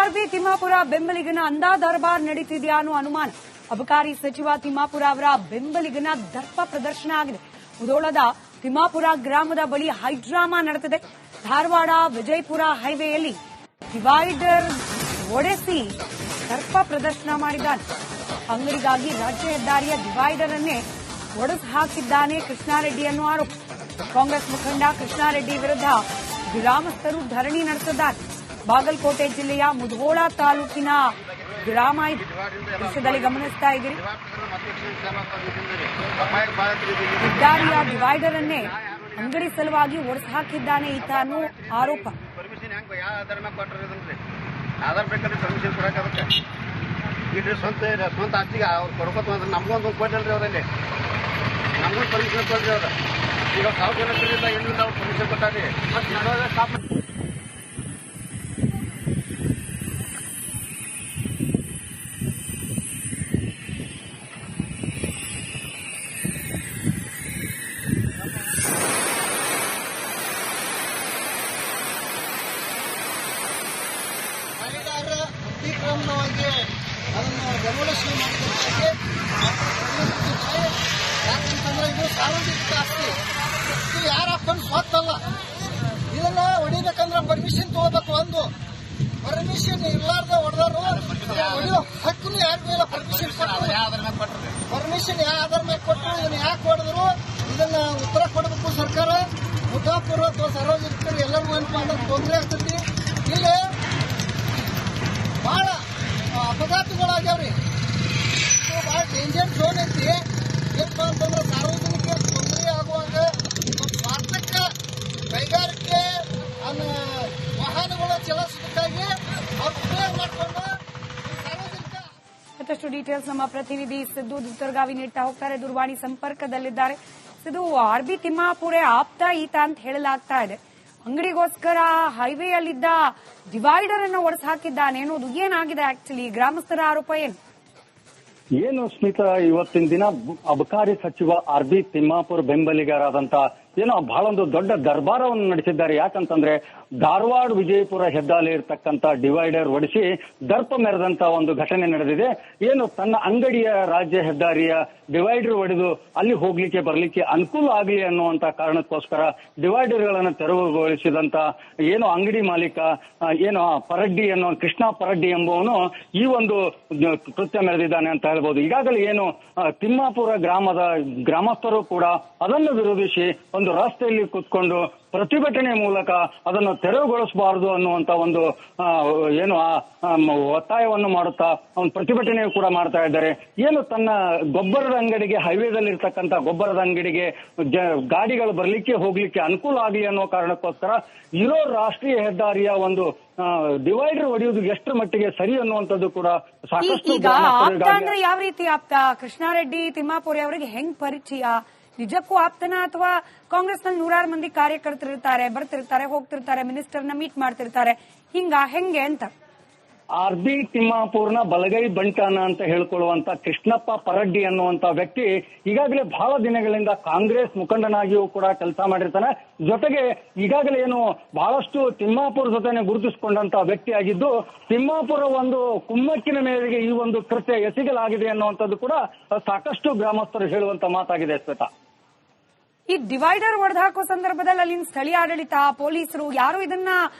R B Timmapur ಬೆಂಬಲಿಗನ ಅಂದಾ ದರ್ಬಾರ್ ನಡೀತಿದೆಯಾ ಅನ್ನೋ ಅನುಮಾನ. ಅಬಕಾರಿ ಸಚಿವ ತಿಮ್ಮಾಪುರ ಅವರ ಬೆಂಬಲಿಗನ ದರ್ಪ ಪ್ರದರ್ಶನ ಆಗಿದೆ. ಮುಧೋಳದ ತಿಮ್ಮಾಪುರ ಗ್ರಾಮದ ಬಳಿ ಹೈಡ್ರಾಮಾ ನಡೆದಿದೆ. ಧಾರವಾಡ ವಿಜಯಪುರ ಹೈವೇಯಲ್ಲಿ ಡಿವೈಡರ್ ಒಡೆಸಿ ದರ್ಪ ಪ್ರದರ್ಶನ ಮಾಡಿದ್ದಾನೆ. ಅಂಗಡಿಗಾಗಿ ರಾಜ್ಯ ಹೆದ್ದಾರಿಯ ಡಿವೈಡರ್ ಅನ್ನೇ ಒಡೆದು ಹಾಕಿದ್ದಾನೆ ಕೃಷ್ಣಾರೆಡ್ಡಿ ಅನ್ನೋ ಆರೋಪ. ಕಾಂಗ್ರೆಸ್ ಮುಖಂಡ ಕೃಷ್ಣಾರೆಡ್ಡಿ ವಿರುದ್ಧ ಗ್ರಾಮಸ್ಥರು ಧರಣಿ ನಡೆಸಿದ್ದಾರೆ. ಬಾಗಲಕೋಟೆ ಜಿಲ್ಲೆಯ ಮುಧೋಳ ತಾಲೂಕಿನ ಗ್ರಾಮ ಇದು. ದೃಶ್ಯದಲ್ಲಿ ಗಮನಿಸ್ತಾ ಇದ್ದೀರಿ. ಹೆದ್ದಾರಿಯ ಡಿವೈಡರ್ ಅನ್ನೇ ಅಂಗಡಿ ಸಲುವಾಗಿ ಒಡೆದು ಹಾಕಿದ್ದಾನೆ ಈತ ಅನ್ನೋ ಆರೋಪ. ಸ್ವಂತ ಆಸ್ತಿಗೆ ಅವ್ರು ಕೊಡ್ಕೋತ ನಮ್ಗೊಂದು ಕೊಡ್ರಿ ಅವರಲ್ಲಿ ನಮ್ಗೊಂದು ಪರ್ಮಿಷನ್ ಕೊಡ್ರಿ ಅವ್ರ ಈಗ ಸಾವಿರ ಜನ ಎಲ್ಲಿಂದ ಅವ್ರು ಪರ್ಮಿಷನ್ ಕೊಟ್ಟಾರಿ ಮತ್ತೆ ಅತಿಕ್ರಮಣವಾಗಿ ಅದನ್ನು ಡೆಮೊಲಿಷನ್ ಮಾಡಿದ್ದಕ್ಕೆ ಯಾಕಂತಂದ್ರೆ ಇದು ಸಾರ್ವಜನಿಕ ಆಸ್ತಿ. ಇದು ಯಾರ ಅಪ್ಪನ ಸ್ವತ್ತಲ್ಲ. ಇದನ್ನ ಹೊಡಿಬೇಕಂದ್ರೆ ಪರ್ಮಿಷನ್ ತಗೋಬೇಕು. ಒಂದು ಪರ್ಮಿಷನ್ ಇರ್ಲಾರ್ದ ಹೊಡೆದಾರು ಹೊಡಿಯೋ ಹಕ್ಕು ಯಾರಿಗೂ ಇಲ್ಲ. ಪರ್ಮಿಷನ್ ಪರ್ಮಿಷನ್ ಯಾವ ಆಧಾರ ಮೇಲೆ ಕೊಟ್ಟರು ಇದನ್ನ ಯಾಕೆ ಹೊಡೆದ್ರು ಇದನ್ನ ಉತ್ತರ ಕೊಡಬೇಕು ಸರ್ಕಾರ. ಮುದ್ದಾಪುರ ಅಥವಾ ಸಾರ್ವಜನಿಕರು ಎಲ್ಲರಿಗೂ ಏನಪ್ಪಾ ಅಂದ್ರೆ ತೊಂದರೆ ಆಗ್ತೈತಿ. ಇಲ್ಲಿ ಬಹಳ ಅಪಘಾತಗಳಾಗ್ಯಾವ್ರಿ. ಬಹಳ ಡೇಂಜರ್ ಝೋನ್ ಐತಿ. ಏನಪ್ಪಾ ಅಂತಂದ್ರೆ ಸಾರ್ವಜನಿಕ ತೊಂದರೆ ಆಗುವಾಗ ಸ್ವಾರ್ಥಕ್ಕ ಕೈಗಾರಿಕೆ ವಾಹನಗಳು ಚಲಾಯಿಸೋದಕ್ಕಾಗಿ ಅವ್ರು ಉಪಯೋಗ ಮಾಡಿಕೊಂಡು ಸಾರ್ವಜನಿಕ. ಮತ್ತಷ್ಟು ಡೀಟೇಲ್ಸ್ ನಮ್ಮ ಪ್ರತಿನಿಧಿ ಸಿದ್ದು ದುತ್ತರ್ಗಾವಿ ನೀಡ್ತಾ ಹೋಗ್ತಾರೆ. ದೂರವಾಣಿ ಸಂಪರ್ಕದಲ್ಲಿದ್ದಾರೆ. ಸಿದ್ದು, ಆರ್ಬಿ ತಿಮ್ಮಾಪುರೆ ಆಪ್ತ ಈತ ಅಂತ ಹೇಳಲಾಗ್ತಾ ಇದೆ. ಅಂಗಡಿಗೋಸ್ಕರ ಹೈವೇಯಲ್ಲಿದ್ದ ಡಿವೈಡರ್ ಅನ್ನು ಒಡೆದು ಹಾಕಿದ್ದಾನೆ ಅನ್ನೋದು ಏನಾಗಿದೆ? ಆಕ್ಚುಲಿ ಗ್ರಾಮಸ್ಥರ ಆರೋಪ ಏನು ಸ್ಮಿತಾ, ಇವತ್ತಿನ ದಿನ ಅಬಕಾರಿ ಸಚಿವ ಆರ್ಬಿ ತಿಮ್ಮಾಪುರ ಬೆಂಬಲಿಗರಾದಂತ ಏನೋ ಬಹಳ ಒಂದು ದೊಡ್ಡ ದರ್ಬಾರವನ್ನು ನಡೆಸಿದ್ದಾರೆ. ಯಾಕಂತಂದ್ರೆ ಧಾರವಾಡ ವಿಜಯಪುರ ಹೆದ್ದಾರಿ ಇರತಕ್ಕಂತ ಡಿವೈಡರ್ ಒಡಿಸಿ ದರ್ಪ ಮೆರೆದಂತ ಒಂದು ಘಟನೆ ನಡೆದಿದೆ. ಏನು ತನ್ನ ಅಂಗಡಿಯ ರಾಜ್ಯ ಹೆದ್ದಾರಿಯ ಡಿವೈಡರ್ ಒಡೆದು ಅಲ್ಲಿ ಹೋಗ್ಲಿಕ್ಕೆ ಬರ್ಲಿಕ್ಕೆ ಅನುಕೂಲ ಆಗಲಿ ಅನ್ನುವಂತ ಕಾರಣಕ್ಕೋಸ್ಕರ ಡಿವೈಡರ್ ಗಳನ್ನು ತೆರವುಗೊಳಿಸಿದಂತ ಏನು ಅಂಗಡಿ ಮಾಲೀಕ ಏನು ಪರಡ್ಡಿ ಅನ್ನೋ ಕೃಷ್ಣ ಪರಡ್ಡಿ ಎಂಬುವನು ಈ ಒಂದು ಕೃತ್ಯ ಮೆರೆದಿದ್ದಾನೆ ಅಂತ ಹೇಳ್ಬೋದು. ಈಗಾಗಲೇ ಏನು ತಿಮ್ಮಾಪುರ ಗ್ರಾಮದ ಗ್ರಾಮಸ್ಥರು ಕೂಡ ಅದನ್ನು ವಿರೋಧಿಸಿ ಒಂದು ರಸ್ತೆಯಲ್ಲಿ ಕೂತ್ಕೊಂಡು ಪ್ರತಿಭಟನೆ ಮೂಲಕ ಅದನ್ನು ತೆರವುಗೊಳಿಸಬಾರದು ಅನ್ನುವಂತ ಒಂದು ಏನು ಒತ್ತಾಯವನ್ನು ಮಾಡುತ್ತಾ ಒಂದು ಪ್ರತಿಭಟನೆ ಕೂಡ ಮಾಡ್ತಾ ಇದ್ದಾರೆ. ಏನು ತನ್ನ ಗೊಬ್ಬರದ ಅಂಗಡಿಗೆ ಹೈವೇದಲ್ಲಿರ್ತಕ್ಕಂಥ ಗೊಬ್ಬರದ ಅಂಗಡಿಗೆ ಗಾಡಿಗಳು ಬರ್ಲಿಕ್ಕೆ ಹೋಗ್ಲಿಕ್ಕೆ ಅನುಕೂಲ ಆಗಲಿ ಅನ್ನೋ ಕಾರಣಕ್ಕೋಸ್ಕರ ಇರೋ ರಾಷ್ಟ್ರೀಯ ಹೆದ್ದಾರಿಯ ಒಂದು ಡಿವೈಡರ್ ಹೊಡೆಯುವುದು ಎಷ್ಟರ ಮಟ್ಟಿಗೆ ಸರಿ ಅನ್ನುವಂಥದ್ದು ಕೂಡ ಸಾಕಷ್ಟು. ಯಾವ ರೀತಿ ಆಪ್ತ? ಕೃಷ್ಣಾರೆಡ್ಡಿ ತಿಮ್ಮಾಪುರಿ ಅವರಿಗೆ ಹೆಂಗ್ ಪರಿಚಯ? ನಿಜಕ್ಕೂ ಆಪ್ತನ ಅಥವಾ ಕಾಂಗ್ರೆಸ್ನಲ್ಲಿ ನೂರಾರು ಮಂದಿ ಕಾರ್ಯಕರ್ತರಿರ್ತಾರೆ, ಬರ್ತಿರ್ತಾರೆ, ಹೋಗ್ತಿರ್ತಾರೆ, ಮಿನಿಸ್ಟರ್ನ ಮೀಟ್ ಮಾಡ್ತಿರ್ತಾರೆ, ಹೆಂಗೆ ಅಂತ? ಆರ್ಬಿ ತಿಮ್ಮಾಪುರ್ನ ಬಲಗೈ ಬಂಟನ ಅಂತ ಹೇಳ್ಕೊಳ್ಳುವಂತ ಕೃಷ್ಣಪ್ಪ ಪರಡ್ಡಿ ಅನ್ನುವಂತ ವ್ಯಕ್ತಿ ಈಗಾಗಲೇ ಬಹಳ ದಿನಗಳಿಂದ ಕಾಂಗ್ರೆಸ್ ಮುಖಂಡನಾಗಿಯೂ ಕೂಡ ಕೆಲಸ ಮಾಡಿರ್ತಾನೆ. ಜೊತೆಗೆ ಈಗಾಗಲೇ ಏನು ಬಹಳಷ್ಟು ತಿಮ್ಮಾಪುರ ಜೊತೆನೆ ಗುರುತಿಸಿಕೊಂಡಂತ ವ್ಯಕ್ತಿ ಆಗಿದ್ದು, ತಿಮ್ಮಾಪುರ ಒಂದು ಕುಮ್ಮಕ್ಕಿನ ಮೇರೆಗೆ ಈ ಒಂದು ಕೃತ್ಯ ಎಸಗಲಾಗಿದೆ ಅನ್ನುವಂಥದ್ದು ಕೂಡ ಸಾಕಷ್ಟು ಗ್ರಾಮಸ್ಥರು ಹೇಳುವಂತ ಮಾತಾಗಿದೆ. ಶ್ವೇತಾ, ಈ ಡಿವೈಡರ್ ಒಡೆದಾಕೋ ಸಂದರ್ಭದಲ್ಲಿ ಅಲ್ಲಿನ ಸ್ಥಳೀಯ ಆಡಳಿತ, ಪೊಲೀಸರು ಯಾರು ಇದನ್ನ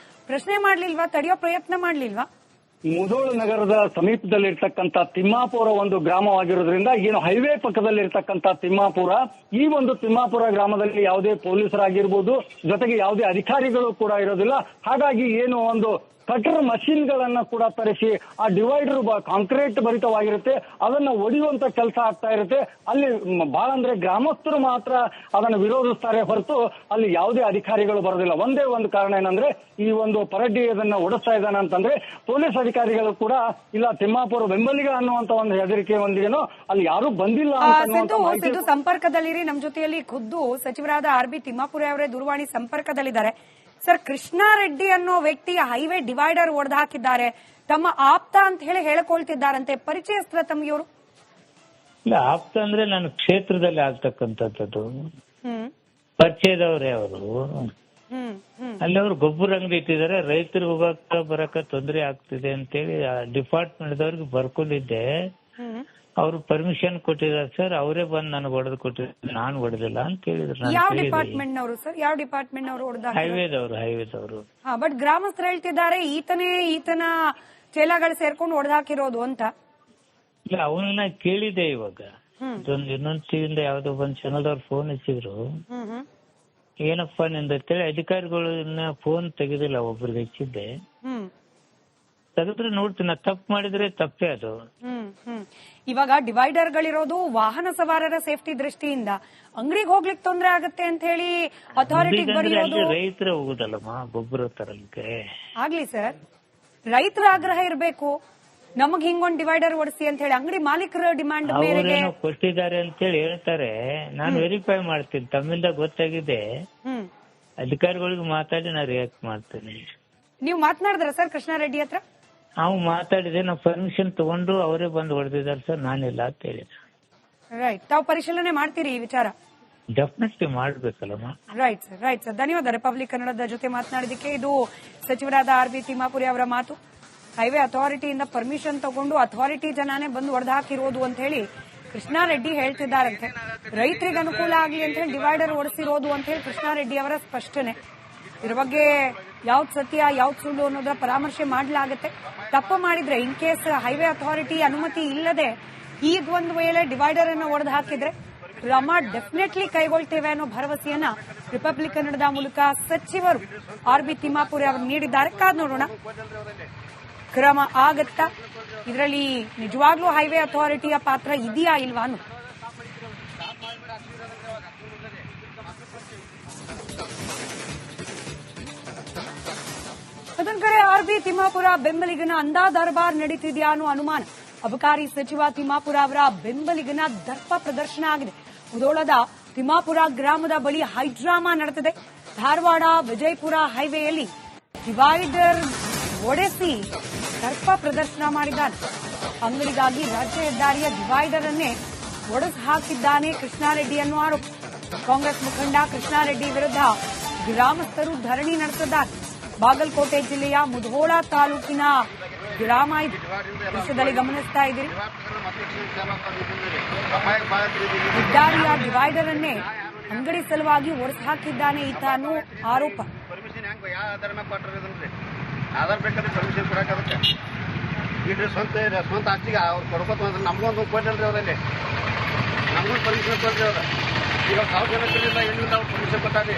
ಪ್ರಶ್ನೆ ಮಾಡ್ಲಿಲ್ವಾ? ತಡೆಯೋ ಪ್ರಯತ್ನ ಮಾಡ್ಲಿಲ್ವಾ? ಮುಧೋಳ ನಗರದ ಸಮೀಪದಲ್ಲಿರ್ತಕ್ಕಂಥ ತಿಮ್ಮಾಪುರ ಒಂದು ಗ್ರಾಮವಾಗಿರೋದ್ರಿಂದ ಏನು ಹೈವೇ ಪಕ್ಕದಲ್ಲಿರ್ತಕ್ಕಂಥ ತಿಮ್ಮಾಪುರ, ಈ ಒಂದು ತಿಮ್ಮಾಪುರ ಗ್ರಾಮದಲ್ಲಿ ಯಾವುದೇ ಪೊಲೀಸರಾಗಿರ್ಬೋದು, ಜೊತೆಗೆ ಯಾವುದೇ ಅಧಿಕಾರಿಗಳು ಕೂಡ ಇರೋದಿಲ್ಲ. ಹಾಗಾಗಿ ಏನು ಒಂದು ಕಟರ್ ಮಷಿನ್ ಗಳನ್ನ ಕೂಡ ತರಿಸಿ ಆ ಡಿವೈಡರ್ ಕಾಂಕ್ರೀಟ್ ಭರಿತವಾಗಿರುತ್ತೆ, ಅದನ್ನ ಒಡೆಯುವಂತ ಕೆಲಸ ಆಗ್ತಾ ಇರುತ್ತೆ. ಅಲ್ಲಿ ಬಹಳ ಅಂದ್ರೆ ಗ್ರಾಮಸ್ಥರು ಮಾತ್ರ ಅದನ್ನು ವಿರೋಧಿಸ್ತಾರೆ ಹೊರತು ಅಲ್ಲಿ ಯಾವುದೇ ಅಧಿಕಾರಿಗಳು ಬರೋದಿಲ್ಲ. ಒಂದೇ ಒಂದು ಕಾರಣ ಏನಂದ್ರೆ ಈ ಒಂದು ಪರಡ್ಡಿ ಅದನ್ನ ಒಡಿಸ್ತಾ ಇದ್ದಾನೆ ಅಂತಂದ್ರೆ ಪೊಲೀಸ್ ಅಧಿಕಾರಿಗಳು ಕೂಡ ಇಲ್ಲ ತಿಮ್ಮಾಪುರ ಬೆಂಬಲಿಗ ಅನ್ನುವಂತ ಒಂದು ಹೆದರಿಕೆ ಒಂದಿಗೆನೋ ಅಲ್ಲಿ ಯಾರು ಬಂದಿಲ್ಲ ಅಂತ ಸಂಪರ್ಕದಲ್ಲಿರಿ. ನಮ್ಮ ಜೊತೆಯಲ್ಲಿ ಖುದ್ದು ಸಚಿವರಾದ ಆರ್ಬಿ ತಿಮ್ಮಾಪುರ ಅವರೇ ದೂರವಾಣಿ ಸಂಪರ್ಕದಲ್ಲಿದ್ದಾರೆ. ಸರ್, ಕೃಷ್ಣಾರೆಡ್ಡಿ ಅನ್ನೋ ವ್ಯಕ್ತಿ ಹೈವೇ ಡಿವೈಡರ್ ಒಡೆದು ಹಾಕಿದ್ದಾರೆ, ತಮ್ಮ ಆಪ್ತ ಅಂತ ಹೇಳಿ ಹೇಳಿಕೊಳ್ತಿದ್ದಾರಂತೆ. ಪರಿಚಯಸ್ತ್ರ ತಮ್ಗಿವರು? ಇಲ್ಲ, ಆಪ್ತ ಅಂದ್ರೆ ನನ್ನ ಕ್ಷೇತ್ರದಲ್ಲಿ ಆಗ್ತಕ್ಕಂಥದ್ದು, ಪರಿಚಯದವರೇ ಅವರು. ಹ್ಮ್ ಹ್ಮ್ ಅಲ್ಲಿ ಅವ್ರು ಗೊಬ್ಬರ ಅಂಗಡಿ ಇಟ್ಟಿದ್ದಾರೆ, ರೈತರಿಗೆ ಹೋಗಕ್ಕ ಬರಕ ತೊಂದರೆ ಆಗ್ತಿದೆ ಅಂತೇಳಿ ಡಿಪಾರ್ಟ್ಮೆಂಟ್ ದವ್ರಿಗೆ ಬರ್ಕೊಂಡಿದ್ದೆ. ಹ್ಮ್ ಅವ್ರು ಪರ್ಮಿಷನ್ ಕೊಟ್ಟಿದ್ದಾರೆ ಸರ್, ಅವರೇ ಬಂದು ನನಗೆ ಹೊಡೆದು ಕೊಟ್ಟಿದ್ದಾರೆ, ನಾನು ಹೊಡೆದಿಲ್ಲ ಅಂತ ಹೇಳಿದ್ರು. ಯಾವ ಡಿಪಾರ್ಟ್ಮೆಂಟ್ ನವರು ಸರ್? ಯಾವ ಡಿಪಾರ್ಟ್ಮೆಂಟ್ ನವರು ಹೊಡೆದ? ಹೈವೇದವರು. ಹಾ, ಬಟ್ ಗ್ರಾಮಸ್ಥರು ಹೇಳ್ತಿದ್ದಾರೆ ಈತನ ಚೇಲಾಗಳು ಸೇರ್ಕೊಂಡು ಹೊಡೆದಾಕಿರೋದು ಅಂತ. ಇಲ್ಲ, ಅವನನ್ನ ಕೇಳಿದೆ ಇವಾಗ. ಇನ್ನೊಂದು ಟಿವಿಯಿಂದ ಯಾವ್ದೋ ಒಂದ್ ಚಾನಲ್ದವ್ರು ಫೋನ್ ಹಚ್ಚಿದ್ರು. ಏನಪ್ಪಾ ನಿಂದತ್ತೇಳಿ ಅಧಿಕಾರಿಗಳನ್ನ ಫೋನ್ ತೆಗೆದಿಲ್ಲ, ಒಬ್ರಿಗೆ ಹಚ್ಚಿದ್ದೆ. ತೆಗೆದ್ರೆ ನೋಡ್ತೀನಿ, ತಪ್ಪು ಮಾಡಿದ್ರೆ ತಪ್ಪೇ ಅದು. ಇವಾಗ ಡಿವೈಡರ್ ಗಳಿರೋದು ವಾಹನ ಸವಾರರ ಸೇಫ್ಟಿ ದೃಷ್ಟಿಯಿಂದ, ಅಂಗಡಿಗೆ ಹೋಗ್ಲಿಕ್ಕೆ ತೊಂದರೆ ಆಗುತ್ತೆ ಅಂತ ಹೇಳಿ ಅಥಾರಿಟಿ ಬರೆಯೋದು. ರೈತರ ಹೋಗುದಲ್ಲಮ್ಮ ಗೊಬ್ಬರ ತರಲಿಕ್ಕೆ. ಆಗ್ಲಿ ಸರ್, ರೈತರ ಆಗ್ರಹ ಇರಬೇಕು, ನಮಗ್ ಹಿಂಗೊಂದ್ ಡಿವೈಡರ್ ಓಡಿಸಿ ಅಂತ ಹೇಳಿ. ಅಂಗಡಿ ಮಾಲೀಕರ ಡಿಮಾಂಡ್ ಮೇರೆಗೆ ಕೊಟ್ಟಿದ್ದಾರೆ ಅಂತ ಹೇಳಿ ಹೇಳ್ತಾರೆ. ನಾನು ವೆರಿಫೈ ಮಾಡ್ತೀನಿ, ತಮ್ಮಿಂದ ಗೊತ್ತಾಗಿದೆ. ಅಧಿಕಾರಿಗಳಿಗೆ ಮಾತಾಡಿ ನಾನು ರಿಯಾಕ್ಟ್ ಮಾಡ್ತೇನೆ. ನೀವು ಮಾತನಾಡಿದ್ರ ಸರ್ ಕೃಷ್ಣಾರೆಡ್ಡಿ ಹತ್ರ? ನಾವು ಮಾತಾಡಿದೆ, ನಾವು ಪರ್ಮಿಷನ್ ತಗೊಂಡು ಅವರೇ ಬಂದು ಹೊಡೆದಿದ್ದಾರೆ ಸರ್, ನಾನಿಲ್ಲ ಅಂತ ಹೇಳಿದ್ರು. ರೈಟ್, ತಾವು ಪರಿಶೀಲನೆ ಮಾಡ್ತೀರಿ ಈ ವಿಚಾರ? ಡೆಫಿನೆಟ್ಲಿ ಮಾಡ್ಬೇಕಲ್ಲಮ್ಮ. ರೈಟ್ ಸರ್, ಧನ್ಯವಾದ. ರಿಪಬ್ಲಿಕ್ ಕನ್ನಡದ ಜೊತೆ ಮಾತನಾಡಿದಕ್ಕೆ. ಇದು ಸಚಿವರಾದ ಆರ್.ಬಿ. ತಿಮ್ಮಾಪುರಿ ಅವರ ಮಾತು. ಹೈವೇ ಅಥಾರಿಟಿಯಿಂದ ಪರ್ಮಿಷನ್ ತಗೊಂಡು ಅಥಾರಿಟಿ ಜನಾನೇ ಬಂದು ಹೊಡೆದು ಹಾಕಿರೋದು ಅಂತ ಹೇಳಿ ಕೃಷ್ಣಾರೆಡ್ಡಿ ಹೇಳ್ತಿದ್ದಾರಂತೆ. ರೈತರಿಗೆ ಅನುಕೂಲ ಆಗಲಿ ಅಂತ ಹೇಳಿ ಡಿವೈಡರ್ ಓಡಿಸಿರೋದು ಅಂತ ಹೇಳಿ ಕೃಷ್ಣಾರೆಡ್ಡಿ ಅವರ ಸ್ಪಷ್ಟನೆ. ಇದ್ರ ಬಗ್ಗೆ ಯಾವ್ದು ಸತ್ಯ ಯಾವ್ದು ಸುಳ್ಳು ಅನ್ನೋದರ ಪರಾಮರ್ಶೆ ಮಾಡಲಾಗುತ್ತೆ. ತಪ್ಪು ಮಾಡಿದ್ರೆ ಇನ್ ಕೇಸ್ ಹೈವೇ ಅಥಾರಿಟಿ ಅನುಮತಿ ಇಲ್ಲದೆ ಈಗ ಒಂದು ವೇಳೆ ಡಿವೈಡರ್ ಅನ್ನು ಒಡೆದು ಹಾಕಿದ್ರೆ ಕ್ರಮ ಡೆಫಿನೆಟ್ಲಿ ಕೈಗೊಳ್ತೇವೆ ಅನ್ನೋ ಭರವಸೆಯನ್ನ ರಿಪಬ್ಲಿಕ್ ಕನ್ನಡದ ಮೂಲಕ ಸಚಿವರು ಆರ್.ಬಿ. ತಿಮ್ಮಾಪುರಿ ಅವರು ನೀಡಿದ್ದಾರೆ. ಕಾದ್ ನೋಡೋಣ ಕ್ರಮ ಆಗತ್ತಾ, ಇದರಲ್ಲಿ ನಿಜವಾಗ್ಲೂ ಹೈವೇ ಅಥಾರಿಟಿಯ ಪಾತ್ರ ಇದೆಯಾ ಇಲ್ವಾ ಅನ್ನೋ. ಅದೊಂದ್ ಕಡೆ ಆರ್.ಬಿ. ತಿಮ್ಮಾಪುರ ಬೆಂಬಲಿಗನ ಅಂದಾ ದರ್ಬಾರ್ ನಡೀತಿದ್ಯಾ ಅನ್ನೋ ಅನುಮಾನ. ಅಬಕಾರಿ ಸಚಿವ ತಿಮ್ಮಾಪುರ ಅವರ ಬೆಂಬಲಿಗನ ದರ್ಪ ಪ್ರದರ್ಶನ ಆಗಿದೆ. ಮುಧೋಳದ ತಿಮ್ಮಾಪುರ ಗ್ರಾಮದ ಬಳಿ ಹೈಡ್ರಾಮಾ ನಡೆದಿದೆ. ಧಾರವಾಡ ವಿಜಯಪುರ ಹೈವೇಯಲ್ಲಿ ಡಿವೈಡರ್ ಒಡೆಸಿ ದರ್ಪ ಪ್ರದರ್ಶನ ಮಾಡಿದ್ದಾನೆ. ಅಂಗಡಿಗಾಗಿ ರಾಜ್ಯ ಹೆದ್ದಾರಿಯ ಡಿವೈಡರ್ ಅನ್ನೇ ಒಡೆಸಿ ಹಾಕಿದ್ದಾನೆ ಕೃಷ್ಣಾರೆಡ್ಡಿ ಅನ್ನೋ ಆರೋಪ. ಕಾಂಗ್ರೆಸ್ ಮುಖಂಡ ಕೃಷ್ಣಾರೆಡ್ಡಿ ವಿರುದ್ಧ ಗ್ರಾಮಸ್ಥರು ಧರಣಿ ನಡೆಸಿದ್ದಾರೆ. ಬಾಗಲಕೋಟೆ ಜಿಲ್ಲೆಯ ಮುಧೋಳ ತಾಲೂಕಿನ ಗ್ರಾಮ ಇದು. ದೃಶ್ಯದಲ್ಲಿ ಗಮನಿಸ್ತಾ ಇದ್ದೀರಿ, ಹೆದ್ದಾರಿಯ ಡಿವೈಡರ್ ಅನ್ನೇ ಅಂಗಡಿ ಸಲುವಾಗಿ ಒಡೆಸಿ ಹಾಕಿದ್ದಾನೆ ಈತ ಅನ್ನೋ ಆರೋಪ. ಆಧಾರ್ ಬೇಕಾದ್ರೆ ಪರ್ಮಿಷನ್ ಕೊಡಕ್ಕೆ ಈಗ ಸ್ವಂತ ಆಸ್ತಿಗೆ ಅವ್ರು ಕೊಡ್ಕೋತ ನಮ್ಗೊಂದು ಕೊಟ್ಟಲ್ರಿ ಅವರಲ್ಲಿ, ನಮ್ಗೊಂದು ಪರ್ಮಿಷನ್ ಕೊಡ್ರಿ ಅವ್ರು. ಈಗ 1,000 ಜನ 8 ಪರ್ಮಿಷನ್ ಕೊಟ್ಟಾರಿ.